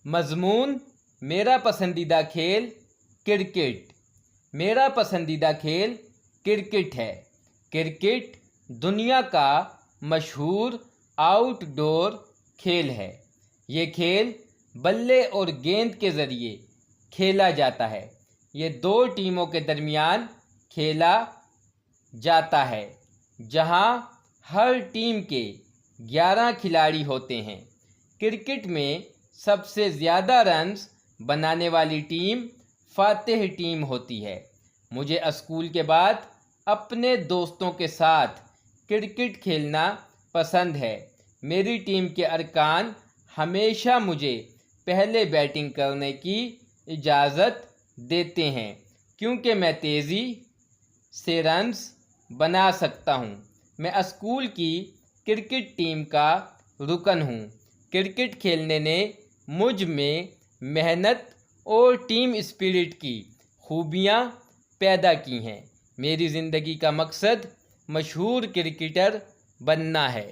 مضمون: میرا پسندیدہ کھیل کرکٹ۔ میرا پسندیدہ کھیل کرکٹ ہے۔ کرکٹ دنیا کا مشہور آؤٹ ڈور کھیل ہے۔ یہ کھیل بلے اور گیند کے ذریعے کھیلا جاتا ہے۔ یہ دو ٹیموں کے درمیان کھیلا جاتا ہے، جہاں ہر ٹیم کے 11 کھلاڑی ہوتے ہیں۔ کرکٹ میں سب سے زیادہ رنز بنانے والی ٹیم فاتح ٹیم ہوتی ہے۔ مجھے اسکول کے بعد اپنے دوستوں کے ساتھ کرکٹ کھیلنا پسند ہے۔ میری ٹیم کے ارکان ہمیشہ مجھے پہلے بیٹنگ کرنے کی اجازت دیتے ہیں، کیونکہ میں تیزی سے رنز بنا سکتا ہوں۔ میں اسکول کی کرکٹ ٹیم کا رکن ہوں۔ کرکٹ کھیلنے نے مجھ میں محنت اور ٹیم اسپرٹ کی خوبیاں پیدا کی ہیں۔ میری زندگی کا مقصد مشہور کرکٹر بننا ہے۔